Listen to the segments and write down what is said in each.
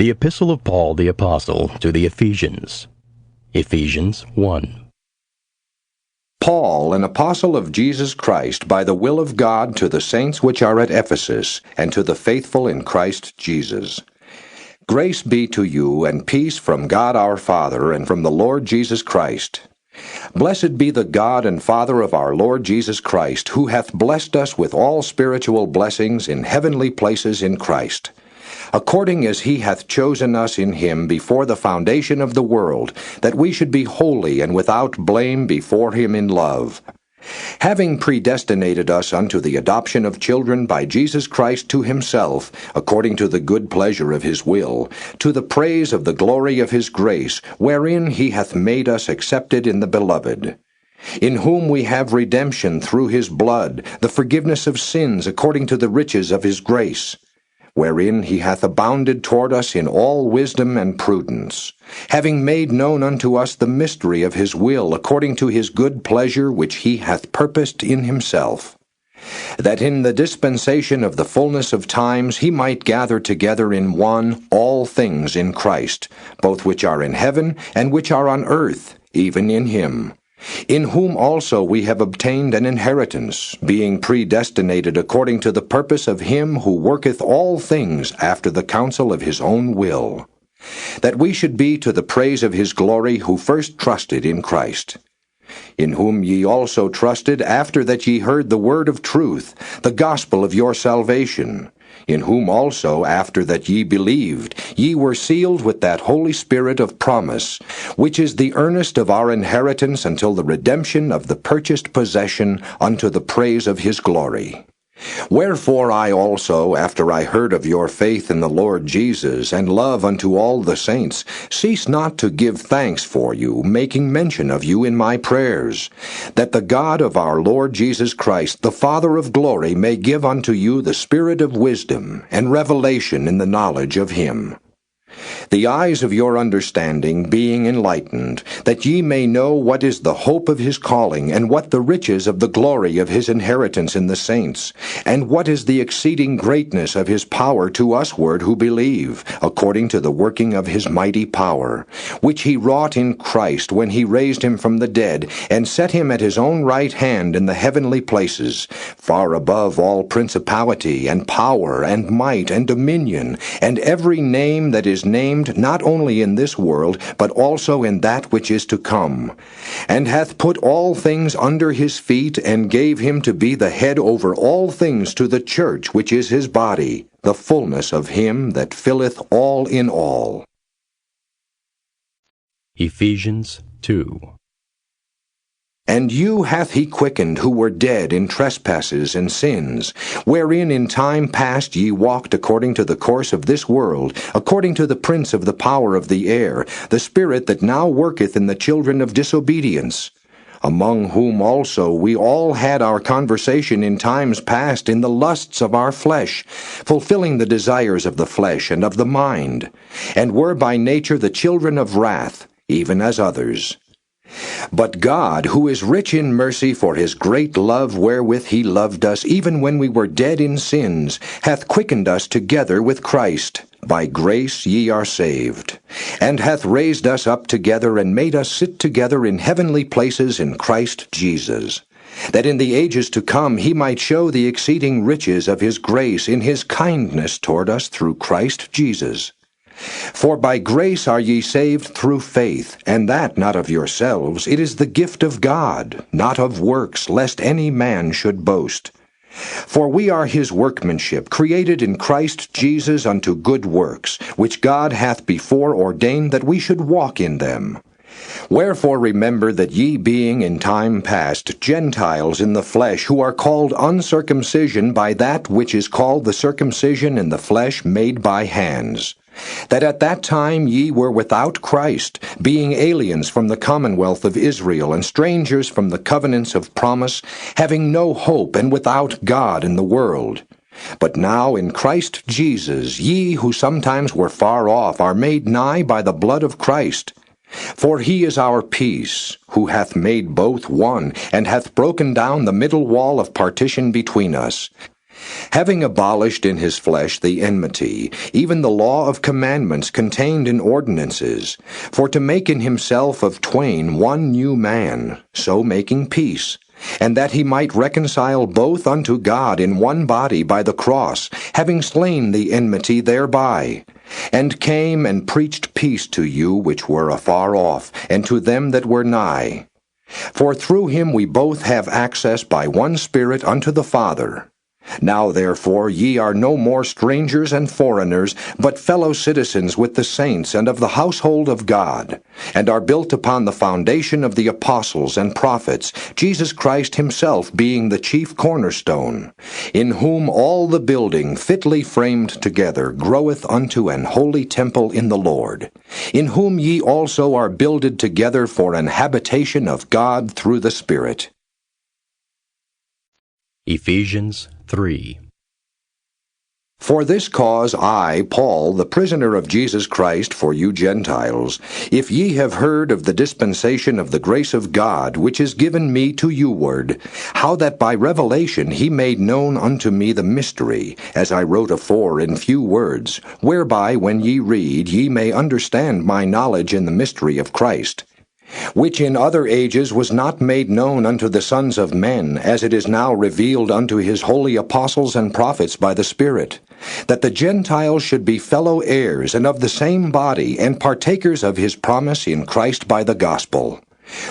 The Epistle of Paul the Apostle to the Ephesians. Ephesians 1. Paul, an apostle of Jesus Christ, by the will of God, to the saints which are at Ephesus, and to the faithful in Christ Jesus. Grace be to you, and peace from God our Father, and from the Lord Jesus Christ. Blessed be the God and Father of our Lord Jesus Christ, who hath blessed us with all spiritual blessings in heavenly places in Christ, according as he hath chosen us in him before the foundation of the world, that we should be holy and without blame before him in love, having predestinated us unto the adoption of children by Jesus Christ to himself, according to the good pleasure of his will, to the praise of the glory of his grace, wherein he hath made us accepted in the Beloved, in whom we have redemption through his blood, the forgiveness of sins according to the riches of his grace, wherein he hath abounded toward us in all wisdom and prudence, having made known unto us the mystery of his will according to his good pleasure which he hath purposed in himself, that in the dispensation of the fullness of times he might gather together in one all things in Christ, both which are in heaven and which are on earth, even in him, in whom also we have obtained an inheritance, being predestinated according to the purpose of him who worketh all things after the counsel of his own will, that we should be to the praise of his glory who first trusted in Christ, in whom ye also trusted after that ye heard the word of truth, the gospel of your salvation, in whom also, after that ye believed, ye were sealed with that Holy Spirit of promise, which is the earnest of our inheritance until the redemption of the purchased possession unto the praise of his glory. Wherefore I also, after I heard of your faith in the Lord Jesus, and love unto all the saints, cease not to give thanks for you, making mention of you in my prayers, that the God of our Lord Jesus Christ, the Father of glory, may give unto you the spirit of wisdom and revelation in the knowledge of him, the eyes of your understanding being enlightened, that ye may know what is the hope of his calling, and what the riches of the glory of his inheritance in the saints, and what is the exceeding greatness of his power to usward who believe, according to the working of his mighty power, which he wrought in Christ when he raised him from the dead, and set him at his own right hand in the heavenly places, far above all principality, and power, and might, and dominion, and every name that is named not only in this world, but also in that which is to come, and hath put all things under his feet, and gave him to be the head over all things to the church, which is his body, the fullness of him that filleth all in all. Ephesians 2. And you hath he quickened who were dead in trespasses and sins, wherein in time past ye walked according to the course of this world, according to the prince of the power of the air, the spirit that now worketh in the children of disobedience, among whom also we all had our conversation in times past in the lusts of our flesh, fulfilling the desires of the flesh and of the mind, and were by nature the children of wrath, even as others. But God, who is rich in mercy for his great love wherewith he loved us, even when we were dead in sins, hath quickened us together with Christ. By grace ye are saved, and hath raised us up together, and made us sit together in heavenly places in Christ Jesus, that in the ages to come he might show the exceeding riches of his grace in his kindness toward us through Christ Jesus. For by grace are ye saved through faith, and that not of yourselves, it is the gift of God, not of works, lest any man should boast. For we are his workmanship, created in Christ Jesus unto good works, which God hath before ordained that we should walk in them. Wherefore remember that ye being in time past Gentiles in the flesh, who are called uncircumcision by that which is called the circumcision in the flesh made by hands, that at that time ye were without Christ, being aliens from the commonwealth of Israel, and strangers from the covenants of promise, having no hope, and without God in the world. But now in Christ Jesus ye who sometimes were far off are made nigh by the blood of Christ. For he is our peace, who hath made both one, and hath broken down the middle wall of partition between us, Having abolished in his flesh the enmity, even the law of commandments contained in ordinances, for to make in himself of twain one new man, so making peace, and that he might reconcile both unto God in one body by the cross, having slain the enmity thereby, and came and preached peace to you which were afar off, and to them that were nigh. For through him we both have access by one Spirit unto the Father. Now therefore ye are no more strangers and foreigners, but fellow citizens with the saints and of the household of God, and are built upon the foundation of the apostles and prophets, Jesus Christ himself being the chief cornerstone, in whom all the building fitly framed together groweth unto an holy temple in the Lord, in whom ye also are builded together for an habitation of God through the Spirit. Ephesians 3. For this cause I, Paul, the prisoner of Jesus Christ for you Gentiles, if ye have heard of the dispensation of the grace of God, which is given me to youward, how that by revelation he made known unto me the mystery, as I wrote afore in few words, whereby when ye read ye may understand my knowledge in the mystery of Christ, which in other ages was not made known unto the sons of men, as it is now revealed unto his holy apostles and prophets by the Spirit, that the Gentiles should be fellow heirs and of the same body, and partakers of his promise in Christ by the gospel,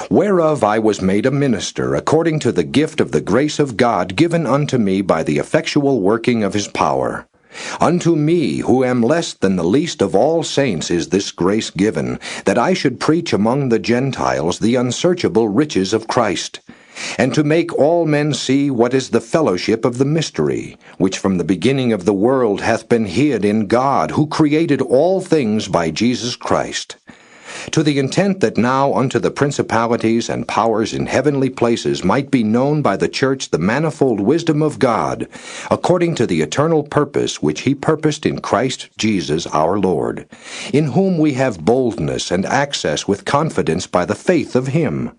whereof I was made a minister, according to the gift of the grace of God given unto me by the effectual working of his power. Unto me, who am less than the least of all saints, is this grace given, that I should preach among the Gentiles the unsearchable riches of Christ, and to make all men see what is the fellowship of the mystery, which from the beginning of the world hath been hid in God, who created all things by Jesus Christ, to the intent that now unto the principalities and powers in heavenly places might be known by the church the manifold wisdom of God, according to the eternal purpose which he purposed in Christ Jesus our Lord, in whom we have boldness and access with confidence by the faith of him.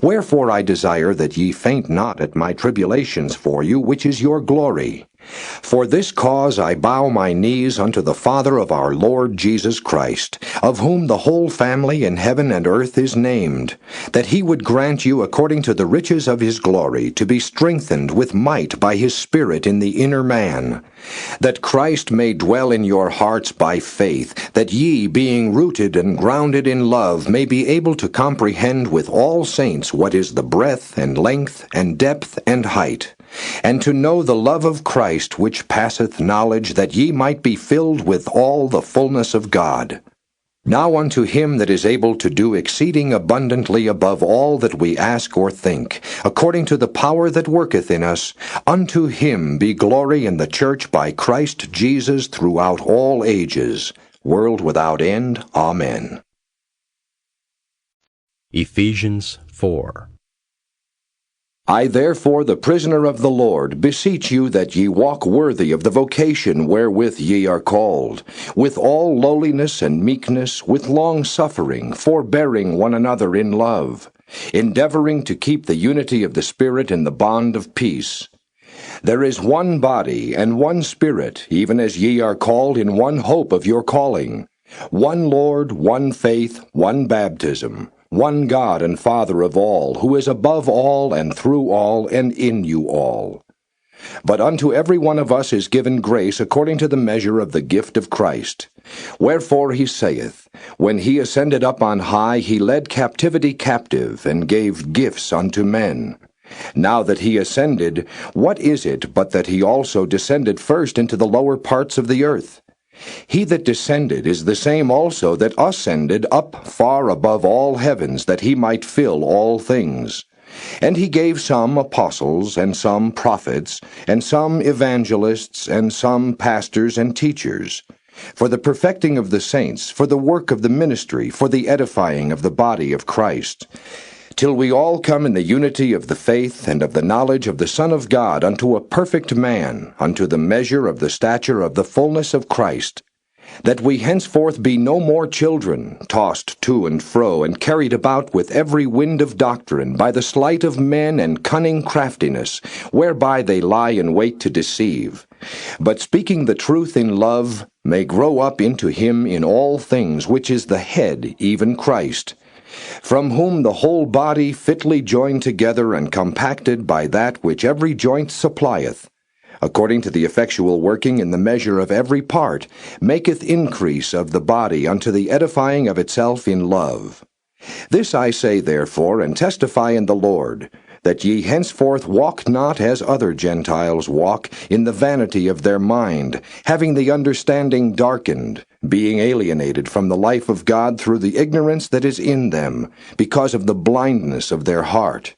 Wherefore I desire that ye faint not at my tribulations for you, which is your glory. For this cause I bow my knees unto the Father of our Lord Jesus Christ, of whom the whole family in heaven and earth is named, that he would grant you according to the riches of his glory to be strengthened with might by his Spirit in the inner man, that Christ may dwell in your hearts by faith, that ye, being rooted and grounded in love, may be able to comprehend with all saints what is the breadth and length and depth and height, and to know the love of Christ which passeth knowledge, that ye might be filled with all the fullness of God. Now unto him that is able to do exceeding abundantly above all that we ask or think, according to the power that worketh in us, unto him be glory in the church by Christ Jesus throughout all ages, world without end. Amen. Ephesians 4. I therefore, the prisoner of the Lord, beseech you that ye walk worthy of the vocation wherewith ye are called, with all lowliness and meekness, with long-suffering, forbearing one another in love, endeavoring to keep the unity of the Spirit in the bond of peace. There is one body and one Spirit, even as ye are called in one hope of your calling, one Lord, one faith, one baptism, one God and Father of all, who is above all and through all and in you all. But unto every one of us is given grace according to the measure of the gift of Christ. Wherefore he saith, When he ascended up on high, he led captivity captive, and gave gifts unto men. Now that he ascended, what is it but that he also descended first into the lower parts of the earth? He that descended is the same also that ascended up far above all heavens, that he might fill all things. And he gave some apostles, and some prophets, and some evangelists, and some pastors and teachers, for the perfecting of the saints, for the work of the ministry, for the edifying of the body of Christ, till we all come in the unity of the faith and of the knowledge of the Son of God unto a perfect man, unto the measure of the stature of the fullness of Christ, that we henceforth be no more children, tossed to and fro, and carried about with every wind of doctrine, by the sleight of men and cunning craftiness, whereby they lie in wait to deceive. But speaking the truth in love, may grow up into him in all things, which is the head, even Christ, from whom the whole body fitly joined together and compacted by that which every joint supplieth, according to the effectual working in the measure of every part, maketh increase of the body unto the edifying of itself in love. This I say therefore, and testify in the Lord, that ye henceforth walk not as other Gentiles walk, in the vanity of their mind, having the understanding darkened, being alienated from the life of God through the ignorance that is in them, because of the blindness of their heart,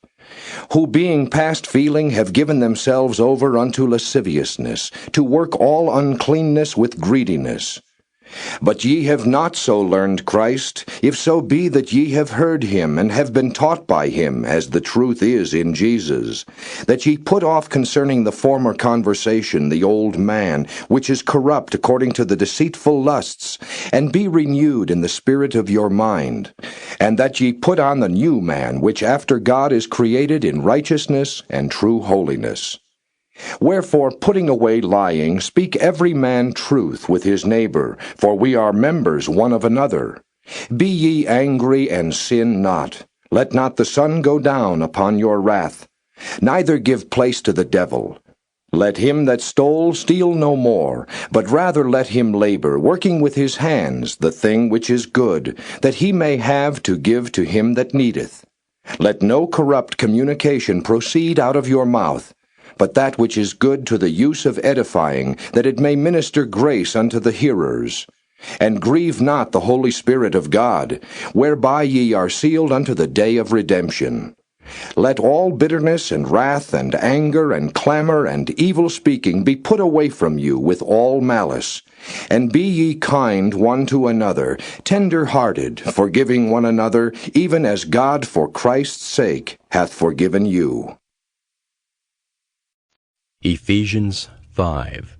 who being past feeling have given themselves over unto lasciviousness, to work all uncleanness with greediness. But ye have not so learned Christ, if so be that ye have heard him, and have been taught by him, as the truth is in Jesus, that ye put off concerning the former conversation the old man, which is corrupt according to the deceitful lusts, and be renewed in the spirit of your mind, and that ye put on the new man, which after God is created in righteousness and true holiness. Wherefore, putting away lying, speak every man truth with his neighbor, for we are members one of another. Be ye angry, and sin not. Let not the sun go down upon your wrath. Neither give place to the devil. Let him that stole steal no more, but rather let him labor, working with his hands the thing which is good, that he may have to give to him that needeth. Let no corrupt communication proceed out of your mouth, but that which is good to the use of edifying, that it may minister grace unto the hearers. And grieve not the Holy Spirit of God, whereby ye are sealed unto the day of redemption. Let all bitterness and wrath and anger and clamor and evil speaking be put away from you with all malice. And be ye kind one to another, tender-hearted, forgiving one another, even as God for Christ's sake hath forgiven you. Ephesians 5.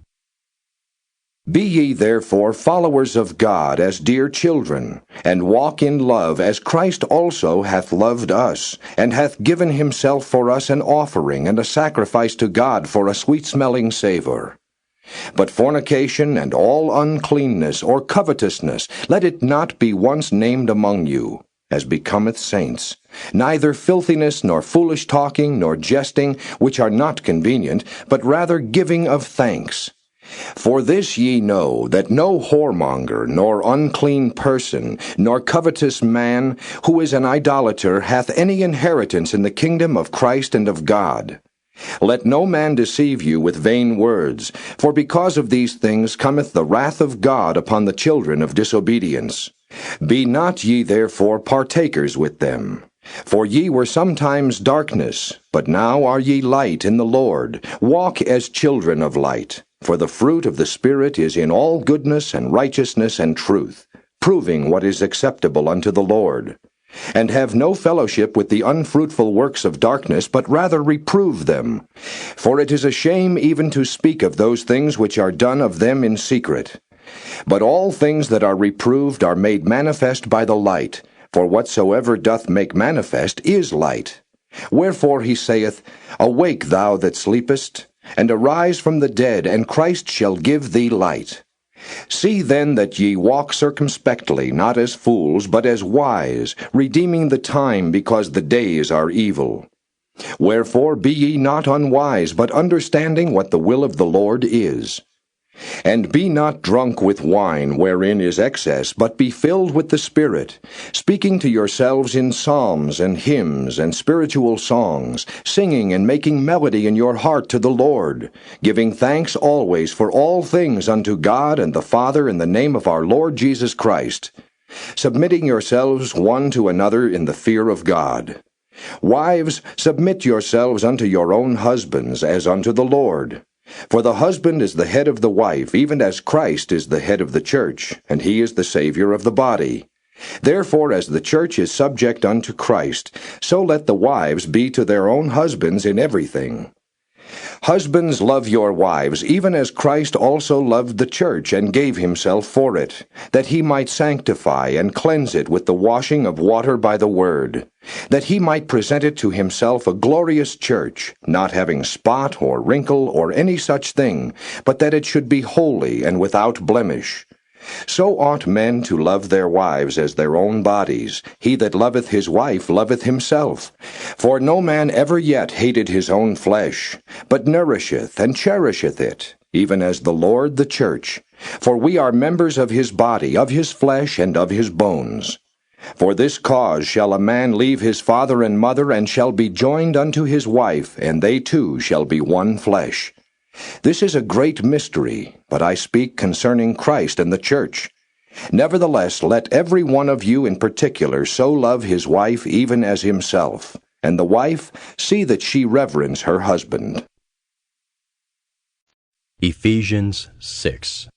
Be ye therefore followers of God as dear children, and walk in love as Christ also hath loved us, and hath given himself for us an offering and a sacrifice to God for a sweet-smelling savour. But fornication and all uncleanness or covetousness, let it not be once named among you, as becometh saints, neither filthiness, nor foolish talking, nor jesting, which are not convenient, but rather giving of thanks. For this ye know, that no whoremonger, nor unclean person, nor covetous man, who is an idolater, hath any inheritance in the kingdom of Christ and of God. Let no man deceive you with vain words, for because of these things cometh the wrath of God upon the children of disobedience. Be not ye therefore partakers with them. For ye were sometimes darkness, but now are ye light in the Lord. Walk as children of light. For the fruit of the Spirit is in all goodness and righteousness and truth, proving what is acceptable unto the Lord. And have no fellowship with the unfruitful works of darkness, but rather reprove them. For it is a shame even to speak of those things which are done of them in secret. But all things that are reproved are made manifest by the light, for whatsoever doth make manifest is light. Wherefore he saith, Awake thou that sleepest, and arise from the dead, and Christ shall give thee light. See then that ye walk circumspectly, not as fools, but as wise, redeeming the time, because the days are evil. Wherefore be ye not unwise, but understanding what the will of the Lord is. And be not drunk with wine, wherein is excess, but be filled with the Spirit, speaking to yourselves in psalms and hymns and spiritual songs, singing and making melody in your heart to the Lord, giving thanks always for all things unto God and the Father in the name of our Lord Jesus Christ, submitting yourselves one to another in the fear of God. Wives, submit yourselves unto your own husbands, as unto the Lord. For the husband is the head of the wife, even as Christ is the head of the church, and he is the Savior of the body. Therefore, as the church is subject unto Christ, so let the wives be to their own husbands in everything. Husbands, love your wives, even as Christ also loved the church and gave himself for it, that he might sanctify and cleanse it with the washing of water by the word, that he might present it to himself a glorious church, not having spot or wrinkle or any such thing, but that it should be holy and without blemish. So ought men to love their wives as their own bodies. He that loveth his wife loveth himself. For no man ever yet hated his own flesh, but nourisheth and cherisheth it, even as the Lord the church. For we are members of his body, of his flesh, and of his bones. For this cause shall a man leave his father and mother, and shall be joined unto his wife, and they two shall be one flesh. This is a great mystery, but I speak concerning Christ and the church. Nevertheless, let every one of you in particular so love his wife even as himself, and the wife see that she reverence her husband. Ephesians 6.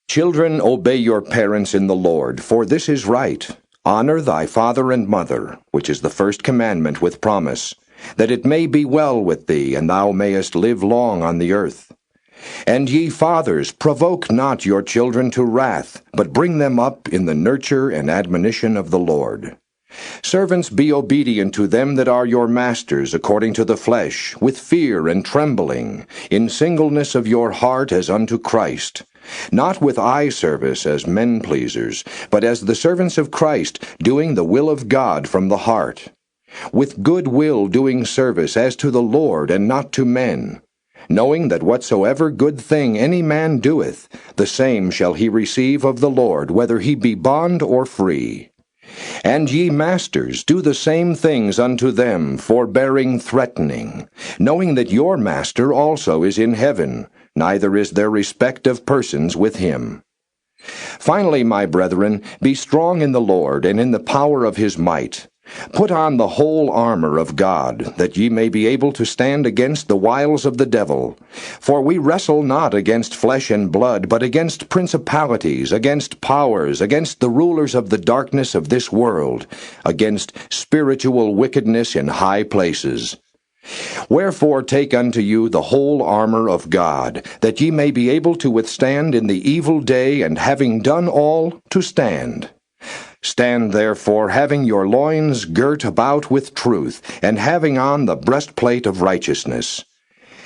Children, obey your parents in the Lord, for this is right. Honor thy father and mother, which is the first commandment with promise, that it may be well with thee, and thou mayest live long on the earth. And ye fathers, provoke not your children to wrath, but bring them up in the nurture and admonition of the Lord. Servants, be obedient to them that are your masters according to the flesh, with fear and trembling, in singleness of your heart as unto Christ, not with eye service as men pleasers, but as the servants of Christ, doing the will of God from the heart, with good will doing service as to the Lord and not to men, knowing that whatsoever good thing any man doeth, the same shall he receive of the Lord, whether he be bond or free. And ye masters, do the same things unto them, forbearing threatening, knowing that your master also is in heaven, neither is there respect of persons with him. Finally, my brethren, be strong in the Lord and in the power of his might. Put on the whole armor of God, that ye may be able to stand against the wiles of the devil. For we wrestle not against flesh and blood, but against principalities, against powers, against the rulers of the darkness of this world, against spiritual wickedness in high places. Wherefore take unto you the whole armor of God, that ye may be able to withstand in the evil day, and having done all, to stand. Stand therefore, having your loins girt about with truth, and having on the breastplate of righteousness,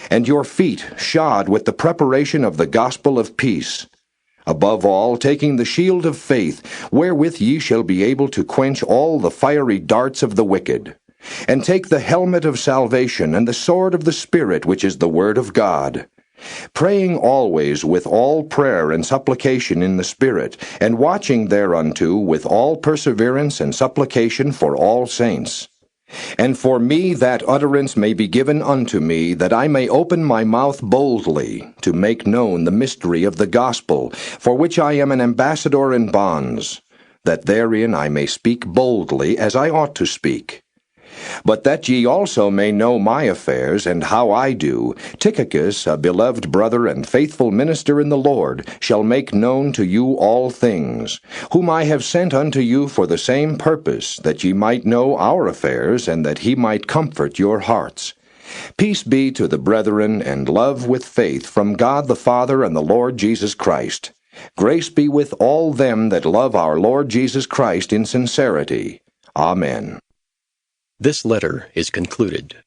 and your feet shod with the preparation of the gospel of peace. Above all, taking the shield of faith, wherewith ye shall be able to quench all the fiery darts of the wicked. And take the helmet of salvation, and the sword of the Spirit, which is the word of God, praying always with all prayer and supplication in the Spirit, and watching thereunto with all perseverance and supplication for all saints. And for me that utterance may be given unto me, that I may open my mouth boldly, to make known the mystery of the gospel, for which I am an ambassador in bonds, that therein I may speak boldly as I ought to speak. But that ye also may know my affairs, and how I do, Tychicus, a beloved brother and faithful minister in the Lord, shall make known to you all things, whom I have sent unto you for the same purpose, that ye might know our affairs, and that he might comfort your hearts. Peace be to the brethren, and love with faith from God the Father and the Lord Jesus Christ. Grace be with all them that love our Lord Jesus Christ in sincerity. Amen. This letter is concluded.